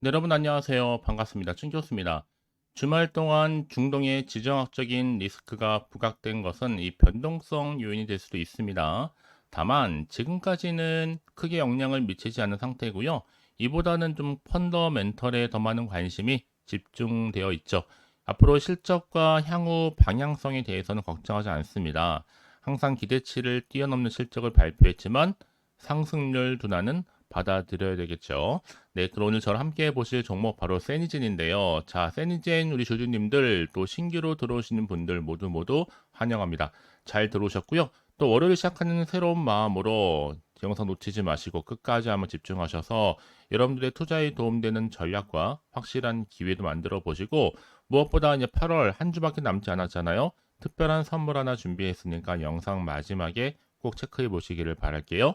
네, 여러분 안녕하세요. 반갑습니다. 춘교수입니다. 주말 동안 중동의 지정학적인 리스크가 부각된 것은 이 변동성 요인이 될 수도 있습니다. 다만 지금까지는 크게 영향을 미치지 않은 상태고요. 이보다는 좀 펀더멘털에 더 많은 관심이 집중되어 있죠. 앞으로 실적과 향후 방향성에 대해서는 걱정하지 않습니다. 항상 기대치를 뛰어넘는 실적을 발표했지만 상승률 둔화는 받아들여야 되겠죠. 네, 그럼 오늘 저랑 함께 해보실 종목 바로 세니젠인데요. 자, 세니젠 우리 주주님들 또 신규로 들어오시는 분들 모두 환영합니다. 잘 들어오셨고요. 또 월요일 시작하는 새로운 마음으로 영상 놓치지 마시고 끝까지 한번 집중하셔서 여러분들의 투자에 도움되는 전략과 확실한 기회도 만들어 보시고 무엇보다 이제 8월 한 주밖에 남지 않았잖아요. 특별한 선물 하나 준비했으니까 영상 마지막에 꼭 체크해 보시기를 바랄게요.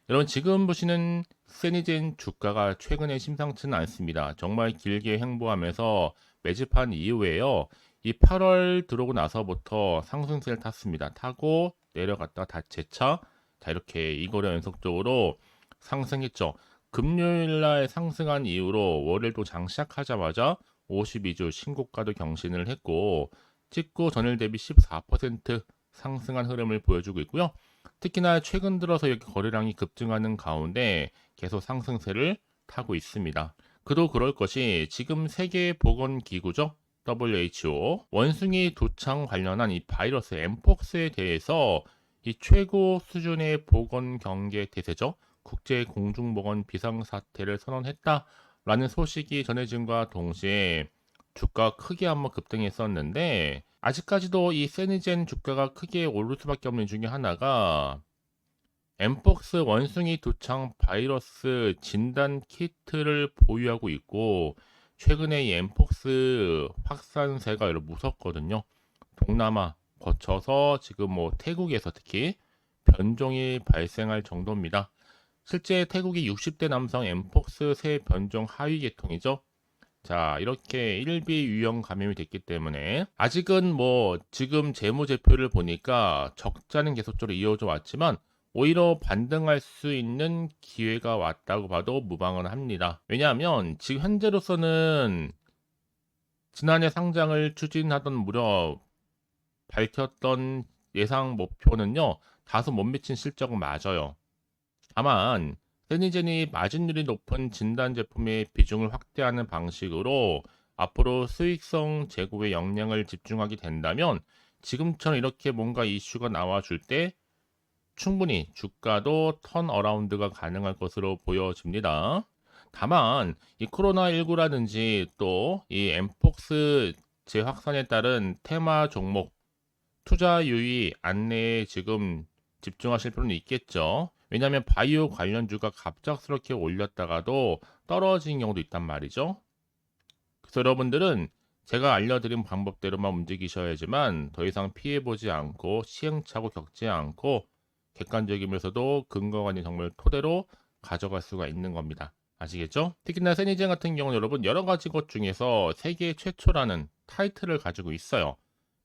여러분 지금 보시는 세니젠 주가가 최근에 심상치는 않습니다. 정말 길게 횡보하면서 매집한 이후에요. 이 8월 들어오고 나서부터 상승세를 탔습니다. 타고 내려갔다가 다 재차 자 이렇게 이거래 연속적으로 상승했죠. 금요일 날 상승한 이후로 월요일도 장 시작하자마자 52주 신고가도 경신을 했고 찍고 전일 대비 14% 상승한 흐름을 보여주고 있고요. 특히나 최근 들어서 이렇게 거래량이 급증하는 가운데 계속 상승세를 타고 있습니다. 그도 그럴 것이 지금 세계보건기구죠. WHO 원숭이 두창 관련한 이 바이러스 엠폭스에 대해서 이 최고 수준의 보건 경계 대세죠. 국제 공중보건 비상사태를 선언했다라는 소식이 전해진과 동시에 주가 크게 한번 급등했었는데 아직까지도 이 세니젠 주가가 크게 오를 수밖에 없는 중에 하나가 엠폭스 원숭이 두창 바이러스 진단 키트를 보유하고 있고 최근에 이 엠폭스 확산세가 여러 무섭거든요. 동남아 거쳐서 지금 뭐 태국에서 특히 변종이 발생할 정도입니다. 실제 태국이 60대 남성 엠폭스 새 변종 하위 계통이죠. 자, 이렇게 일비 유형 감염이 됐기 때문에 아직은 뭐 지금 재무제표를 보니까 적자는 계속적으로 이어져 왔지만 오히려 반등할 수 있는 기회가 왔다고 봐도 무방은 합니다. 왜냐하면 지금 현재로서는 지난해 상장을 추진하던 무렵 밝혔던 예상 목표는요, 다소 못 미친 실적은 맞아요. 다만 세니젠이 마진율이 높은 진단 제품의 비중을 확대하는 방식으로 앞으로 수익성 제고에 역량을 집중하게 된다면 지금처럼 이렇게 뭔가 이슈가 나와줄 때 충분히 주가도 턴어라운드가 가능할 것으로 보여집니다. 다만 이 코로나19라든지 또 이 엠폭스 재확산에 따른 테마 종목 투자 유의 안내에 지금 집중하실 필요는 있겠죠. 왜냐하면 바이오 관련주가 갑작스럽게 올렸다가도 떨어진 경우도 있단 말이죠. 그래서 여러분들은 제가 알려드린 방법대로만 움직이셔야지만 더 이상 피해보지 않고 시행착오 겪지 않고 객관적이면서도 근거가 있는 정보를 토대로 가져갈 수가 있는 겁니다. 아시겠죠? 특히나 세니젠 같은 경우는 여러분 여러 가지 것 중에서 세계 최초라는 타이틀을 가지고 있어요.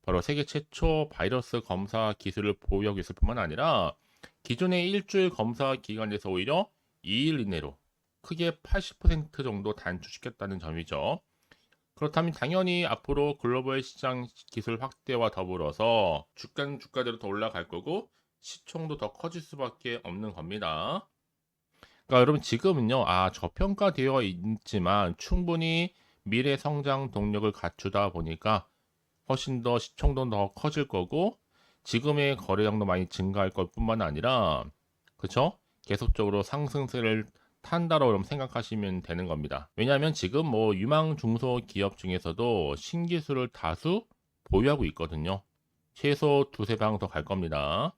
바로 세계 최초 바이러스 검사 기술을 보유하고 있을 뿐만 아니라 기존의 일주일 검사 기간에서 오히려 2일 이내로 크게 80% 정도 단축시켰다는 점이죠. 그렇다면 당연히 앞으로 글로벌 시장 기술 확대와 더불어서 주가대로 더 올라갈 거고 시총도 더 커질 수밖에 없는 겁니다. 그러니까 여러분 지금은요, 저평가되어 있지만 충분히 미래 성장 동력을 갖추다 보니까 훨씬 더 시총도 더 커질 거고 지금의 거래량도 많이 증가할 것 뿐만 아니라 그쵸? 계속적으로 상승세를 탄다로 그럼 생각하시면 되는 겁니다. 왜냐하면 지금 뭐 유망 중소기업 중에서도 신기술을 다수 보유하고 있거든요. 최소 두세 방 더 갈 겁니다.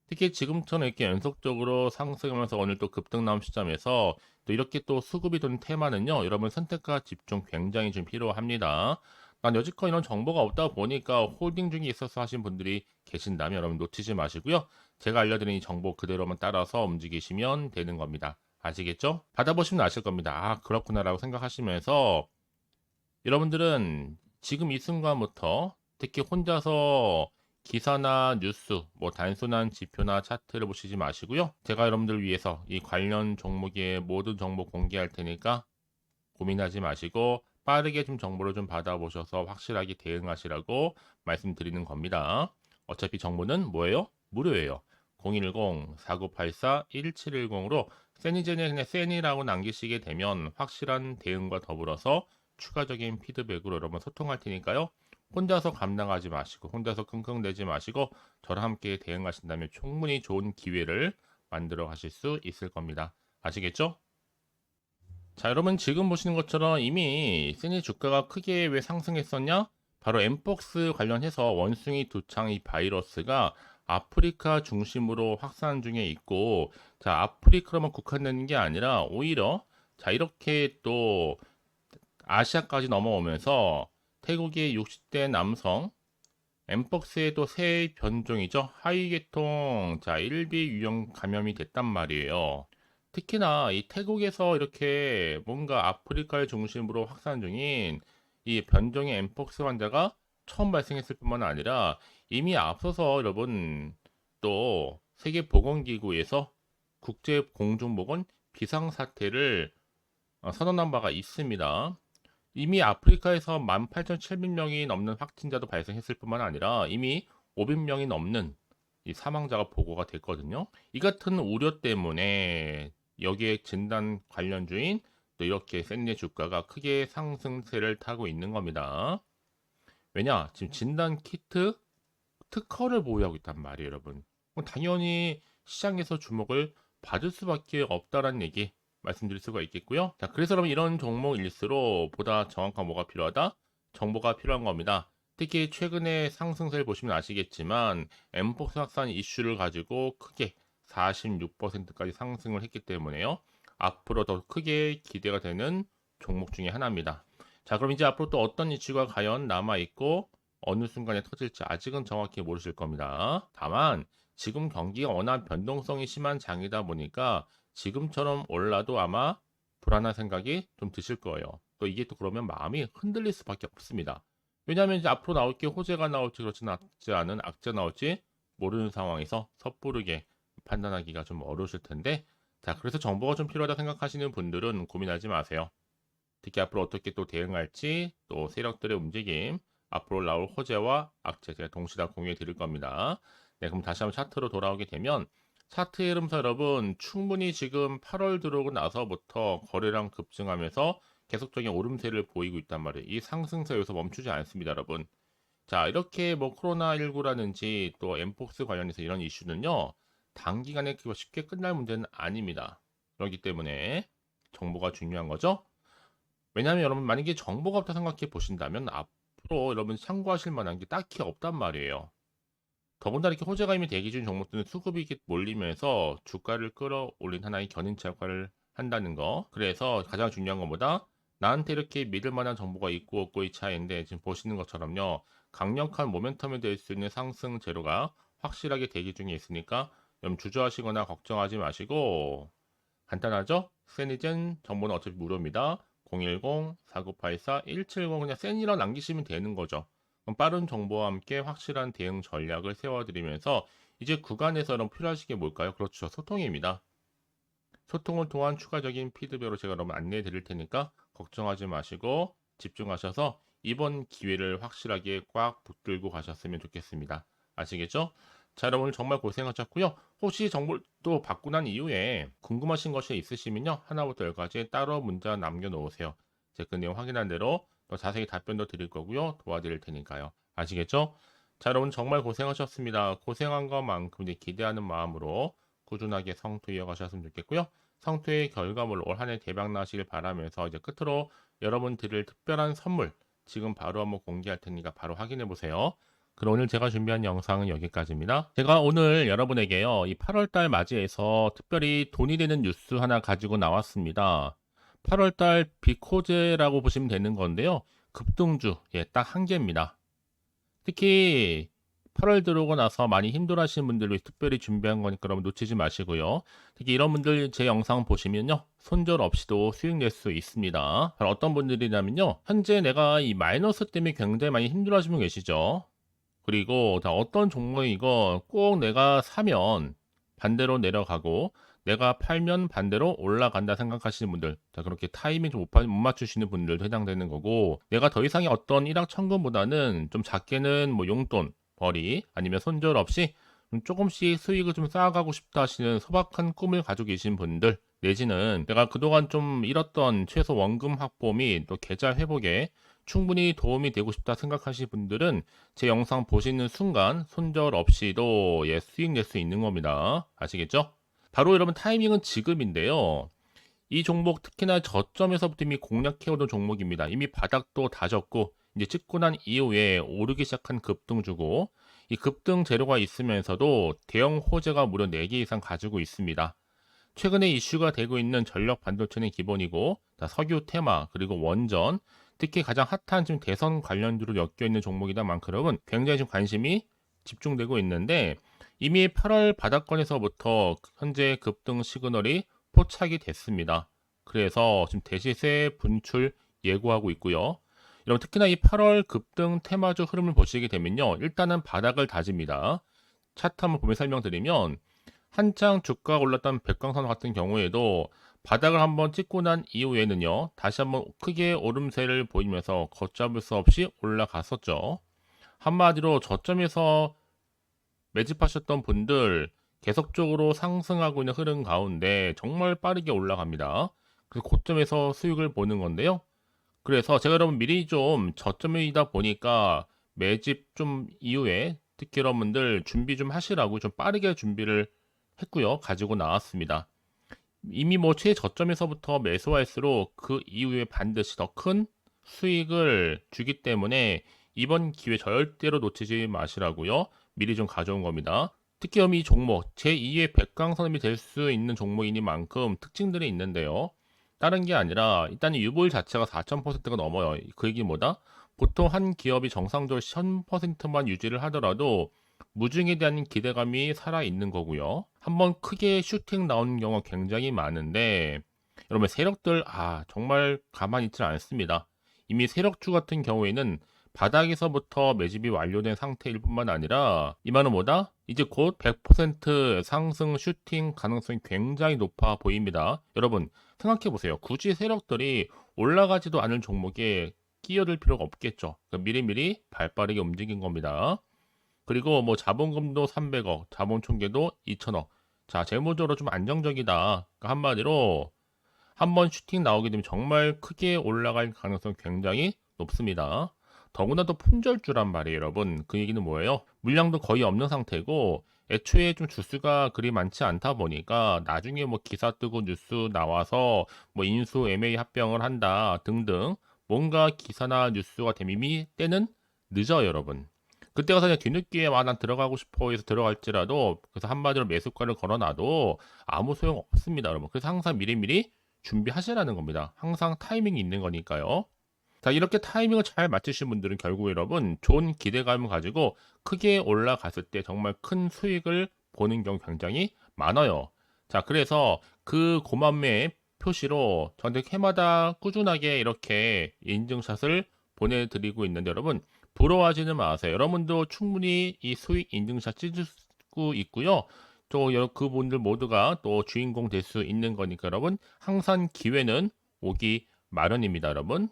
특히 지금처럼 이렇게 연속적으로 상승하면서 오늘 또 급등 나온 시점에서 또 이렇게 또 수급이 돈 테마는요, 여러분 선택과 집중 굉장히 좀 필요합니다. 난 여지껏 이런 정보가 없다 보니까 홀딩 중에 있어서 하신 분들이 계신다면 여러분 놓치지 마시고요. 제가 알려드린 이 정보 그대로만 따라서 움직이시면 되는 겁니다. 아시겠죠? 받아보시면 아실 겁니다. 그렇구나라고 생각하시면서 여러분들은 지금 이 순간부터 특히 혼자서 기사나 뉴스, 뭐 단순한 지표나 차트를 보시지 마시고요. 제가 여러분들을 위해서 이 관련 종목의 모든 정보 공개할 테니까 고민하지 마시고 빠르게 좀 정보를 좀 받아보셔서 확실하게 대응하시라고 말씀드리는 겁니다. 어차피 정보는 뭐예요? 무료예요. 010-4984-1710으로 세니젠에 그냥 세니라고 남기시게 되면 확실한 대응과 더불어서 추가적인 피드백으로 여러분 소통할 테니까요. 혼자서 감당하지 마시고 혼자서 끙끙대지 마시고 저랑 함께 대응하신다면 충분히 좋은 기회를 만들어 가실 수 있을 겁니다. 아시겠죠? 자, 여러분 지금 보시는 것처럼 이미 세니 주가가 크게 왜 상승했었냐? 바로 엠폭스 관련해서 원숭이 두창 바이러스가 아프리카 중심으로 확산 중에 있고, 자, 아프리카로만 국한되는 게 아니라 오히려 자, 이렇게 또 아시아까지 넘어오면서 태국의 60대 남성 엠폭스의 또 새 변종이죠. 하위계통 자, 1비 유형 감염이 됐단 말이에요. 특히나 이 태국에서 이렇게 뭔가 아프리카를 중심으로 확산 중인 이 변종의 엠폭스 환자가 처음 발생했을 뿐만 아니라 이미 앞서서 여러분 또 세계보건기구에서 국제공중보건 비상사태를 선언한 바가 있습니다. 이미 아프리카에서 18,700명이 넘는 확진자도 발생했을 뿐만 아니라 이미 500명이 넘는 이 사망자가 보고가 됐거든요. 이 같은 우려 때문에 여기에 진단 관련주인 또 이렇게 샌드 주가가 크게 상승세를 타고 있는 겁니다. 왜냐? 지금 진단 키트 특허를 보유하고 있단 말이에요, 여러분. 당연히 시장에서 주목을 받을 수밖에 없다라는 얘기 말씀드릴 수가 있겠고요. 자, 그래서 여러분 이런 종목일수록 보다 정확한 뭐가 필요하다? 정보가 필요한 겁니다. 특히 최근에 상승세를 보시면 아시겠지만 엠폭스 확산 이슈를 가지고 크게 46%까지 상승을 했기 때문에요. 앞으로 더 크게 기대가 되는 종목 중에 하나입니다. 자, 그럼 이제 앞으로 또 어떤 이슈가 과연 남아있고 어느 순간에 터질지 아직은 정확히 모르실 겁니다. 다만 지금 경기가 워낙 변동성이 심한 장이다 보니까 지금처럼 올라도 아마 불안한 생각이 좀 드실 거예요. 또 이게 또 그러면 마음이 흔들릴 수밖에 없습니다. 왜냐하면 이제 앞으로 나올 게 호재가 나올지 그렇지 않은 악재가 나올지 모르는 상황에서 섣부르게 판단하기가 좀 어려우실 텐데, 자, 그래서 정보가 좀 필요하다 생각하시는 분들은 고민하지 마세요. 특히 앞으로 어떻게 또 대응할지, 또 세력들의 움직임, 앞으로 나올 호재와 악재 제가 동시에 다 공유해 드릴 겁니다. 네, 그럼 다시 한번 차트로 돌아오게 되면 차트의 흐름상 여러분 충분히 지금 8월 들어오고 나서부터 거래량 급증하면서 계속적인 오름세를 보이고 있단 말이에요. 이 상승세 여기서 멈추지 않습니다, 여러분. 자, 이렇게 뭐 코로나19라든지 또 엠폭스 관련해서 이런 이슈는요, 단기간에 쉽게 끝날 문제는 아닙니다. 그렇기 때문에 정보가 중요한 거죠. 왜냐하면 여러분 만약에 정보가 없다 생각해 보신다면 앞으로 여러분 참고하실 만한 게 딱히 없단 말이에요. 더군다나 이렇게 호재가 이미 대기 중 종목들은 수급이 이렇게 몰리면서 주가를 끌어올린 하나의 견인차 역할을 한다는 거. 그래서 가장 중요한 것보다 나한테 이렇게 믿을 만한 정보가 있고 없고의 차이인데 지금 보시는 것처럼요. 강력한 모멘텀이 될 수 있는 상승 재료가 확실하게 대기 중에 있으니까 여러분 주저하시거나 걱정하지 마시고 간단하죠? 세니젠 정보는 어차피 무료입니다. 010-4984-1710 그냥 센이라 남기시면 되는 거죠. 그럼 빠른 정보와 함께 확실한 대응 전략을 세워드리면서 이제 구간에서 여러분 필요하신 게 뭘까요? 그렇죠. 소통입니다. 소통을 통한 추가적인 피드백으로 제가 여러분 안내해 드릴 테니까 걱정하지 마시고 집중하셔서 이번 기회를 확실하게 꽉 붙들고 가셨으면 좋겠습니다. 아시겠죠? 자, 여러분 정말 고생하셨고요. 혹시 정보를 또 받고 난 이후에 궁금하신 것이 있으시면요. 하나부터 열까지 따로 문자 남겨놓으세요. 제가 그 내용 확인한 대로 더 자세히 답변도 드릴 거고요. 도와드릴 테니까요. 아시겠죠? 자, 여러분 정말 고생하셨습니다. 고생한 것만큼 이제 기대하는 마음으로 꾸준하게 성투 이어가셨으면 좋겠고요. 성투의 결과물 올 한 해 대박 나시길 바라면서 이제 끝으로 여러분 드릴 특별한 선물 지금 바로 한번 공개할 테니까 바로 확인해 보세요. 그럼 오늘 제가 준비한 영상은 여기까지입니다. 제가 오늘 여러분에게요, 이 8월달 맞이해서 특별히 돈이 되는 뉴스 하나 가지고 나왔습니다. 8월달 비코제라고 보시면 되는 건데요. 급등주, 예, 딱 한 개입니다. 특히 8월 들어오고 나서 많이 힘들어하시는 분들 위해 특별히 준비한 거니까 여러분 놓치지 마시고요. 특히 이런 분들 제 영상 보시면요. 손절 없이도 수익 낼 수 있습니다. 바로 어떤 분들이냐면요. 현재 내가 이 마이너스 때문에 굉장히 많이 힘들어하시는 분 계시죠. 그리고 어떤 종목이 이거 꼭 내가 사면 반대로 내려가고 내가 팔면 반대로 올라간다 생각하시는 분들, 자, 그렇게 타이밍 좀 못 맞추시는 분들도 해당되는 거고, 내가 더 이상의 어떤 일확천금보다는 좀 작게는 뭐 용돈, 벌이, 아니면 손절 없이 좀 조금씩 수익을 좀 쌓아가고 싶다 하시는 소박한 꿈을 가지고 계신 분들, 내지는 내가 그동안 좀 잃었던 최소 원금 확보 및 또 계좌 회복에 충분히 도움이 되고 싶다 생각하시는 분들은 제 영상 보시는 순간 손절 없이도 수익 낼 수 있는 겁니다. 아시겠죠? 바로 여러분 타이밍은 지금인데요. 이 종목 특히나 저점에서부터 이미 공략해오던 종목입니다. 이미 바닥도 다졌고 이제 찍고 난 이후에 오르기 시작한 급등주고, 이 급등 재료가 있으면서도 대형 호재가 무려 4개 이상 가지고 있습니다. 최근에 이슈가 되고 있는 전력 반도체는 기본이고, 석유 테마 그리고 원전, 특히 가장 핫한 지금 대선 관련주로 엮여 있는 종목이다 만큼 굉장히 좀 관심이 집중되고 있는데, 이미 8월 바닥권에서부터 현재 급등 시그널이 포착이 됐습니다. 그래서 지금 대시세 분출 예고하고 있고요. 여러분 특히나 이 8월 급등 테마주 흐름을 보시게 되면요, 일단은 바닥을 다집니다. 차트 한번 보면 설명드리면, 한창 주가가 올랐던 백광선 같은 경우에도 바닥을 한번 찍고 난 이후에는요, 다시 한번 크게 오름세를 보이면서 걷잡을 수 없이 올라갔었죠. 한마디로 저점에서 매집하셨던 분들 계속적으로 상승하고 있는 흐름 가운데 정말 빠르게 올라갑니다. 그래서 고점에서 수익을 보는 건데요. 그래서 제가 여러분 미리 좀 저점이다 보니까 매집 좀 이후에 특히 여러분들 준비 좀 하시라고 좀 빠르게 준비를 했고요. 가지고 나왔습니다. 이미 뭐 최저점에서부터 매수할수록 그 이후에 반드시 더 큰 수익을 주기 때문에 이번 기회 절대로 놓치지 마시라고요. 미리 좀 가져온 겁니다. 특히 이 종목 제2의 백강선임이 될 수 있는 종목이니만큼 특징들이 있는데요. 다른 게 아니라 일단 유볼 자체가 4,000%가 넘어요. 그 얘기 뭐다? 보통 한 기업이 정상적으로 1000%만 유지를 하더라도 무중에 대한 기대감이 살아있는 거고요. 한번 크게 슈팅 나오는 경우가 굉장히 많은데, 여러분 세력들 정말 가만히 있지 않습니다. 이미 세력주 같은 경우에는 바닥에서부터 매집이 완료된 상태일 뿐만 아니라 이만은 뭐다? 이제 곧 100% 상승 슈팅 가능성이 굉장히 높아 보입니다. 여러분 생각해 보세요. 굳이 세력들이 올라가지도 않을 종목에 끼어들 필요가 없겠죠. 그러니까 미리미리 발빠르게 움직인 겁니다. 그리고 뭐 자본금도 300억, 자본 총계도 2천억. 자, 재무적으로 좀 안정적이다. 그러니까 한마디로 한번 슈팅 나오게 되면 정말 크게 올라갈 가능성이 굉장히 높습니다. 더구나도 품절주란 말이에요, 여러분. 그 얘기는 뭐예요? 물량도 거의 없는 상태고 애초에 좀 주수가 그리 많지 않다 보니까 나중에 뭐 기사 뜨고 뉴스 나와서 뭐 인수 M&A 합병을 한다 등등 뭔가 기사나 뉴스가 되면 이미 때는 늦어요, 여러분. 그때 가서 그냥 뒤늦게 난 들어가고 싶어 해서 들어갈지라도, 그래서 한마디로 매수가를 걸어놔도 아무 소용 없습니다, 여러분. 그래서 항상 미리미리 준비하시라는 겁니다. 항상 타이밍이 있는 거니까요. 자, 이렇게 타이밍을 잘 맞추신 분들은 결국 여러분 좋은 기대감을 가지고 크게 올라갔을 때 정말 큰 수익을 보는 경우 굉장히 많아요. 자, 그래서 그 고만매의 표시로 저한테 해마다 꾸준하게 이렇게 인증샷을 보내드리고 있는데, 여러분 부러워하지는 마세요. 여러분도 충분히 이 수익 인증샷 찍을 수 있고요. 또 그분들 모두가 또 주인공 될 수 있는 거니까 여러분 항상 기회는 오기 마련입니다, 여러분.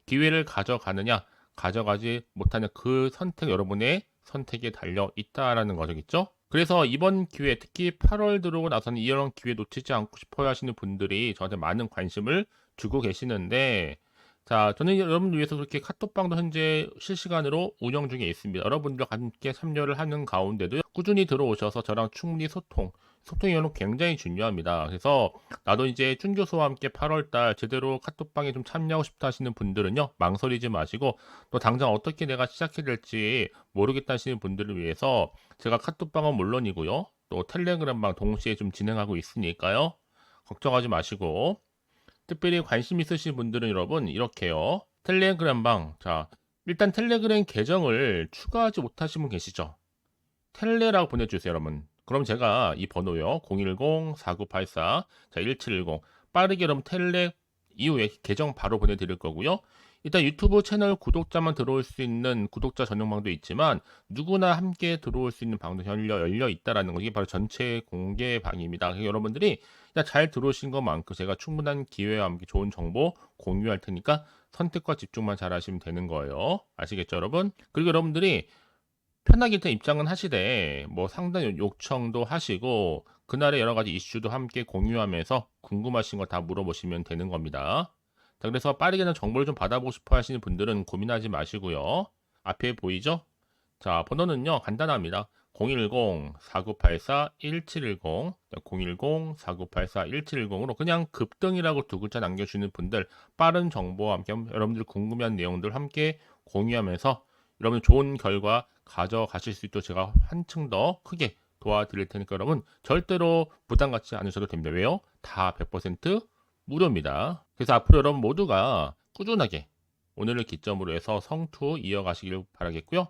기회를 가져가느냐 가져가지 못하냐, 그 선택 여러분의 선택에 달려 있다라는 거겠죠. 그래서 이번 기회, 특히 8월 들어오고 나서는 이런 기회 놓치지 않고 싶어 하시는 분들이 저한테 많은 관심을 주고 계시는데, 자, 저는 여러분들 위해서 그렇게 카톡방도 현재 실시간으로 운영 중에 있습니다. 여러분들과 함께 참여를 하는 가운데도 꾸준히 들어오셔서 저랑 충분히 소통이 여러분 굉장히 중요합니다. 그래서 나도 이제 준 교수와 함께 8월달 제대로 카톡방에 좀 참여하고 싶다 하시는 분들은요, 망설이지 마시고, 또 당장 어떻게 내가 시작해야 될지 모르겠다 하시는 분들을 위해서 제가 카톡방은 물론이고요, 또 텔레그램방 동시에 좀 진행하고 있으니까요, 걱정하지 마시고, 특별히 관심 있으신 분들은 여러분 이렇게요, 텔레그램방, 자, 일단 텔레그램 계정을 추가하지 못하신 분 계시죠? 텔레라고 보내주세요, 여러분. 그럼 제가 이 번호요, 010-4984, 자, 1710, 빠르게 여러분 텔레 이후에 계정 바로 보내드릴 거고요. 일단 유튜브 채널 구독자만 들어올 수 있는 구독자 전용방도 있지만 누구나 함께 들어올 수 있는 방도 열려 있다라는 거 이게 바로 전체 공개 방입니다. 그래서 여러분들이 그냥 잘 들어오신 것만큼 제가 충분한 기회와 함께 좋은 정보 공유할 테니까 선택과 집중만 잘 하시면 되는 거예요. 아시겠죠, 여러분? 그리고 여러분들이 편하게 일단 입장은 하시되 뭐 상담 요청도 하시고 그날의 여러 가지 이슈도 함께 공유하면서 궁금하신 거 다 물어보시면 되는 겁니다. 자, 그래서 빠르게는 정보를 좀 받아보고 싶어 하시는 분들은 고민하지 마시고요. 앞에 보이죠? 자, 번호는요, 간단합니다. 010-4984-1710, 010-4984-1710으로 그냥 급등이라고 두 글자 남겨주시는 분들, 빠른 정보와 함께 여러분들 궁금한 내용들 함께 공유하면서 여러분 좋은 결과 가져가실 수 있도록 제가 한층 더 크게 도와드릴 테니까 여러분 절대로 부담 갖지 않으셔도 됩니다. 왜요? 다 100% 무료입니다. 그래서 앞으로 여러분 모두가 꾸준하게 오늘을 기점으로 해서 성투 이어가시길 바라겠고요.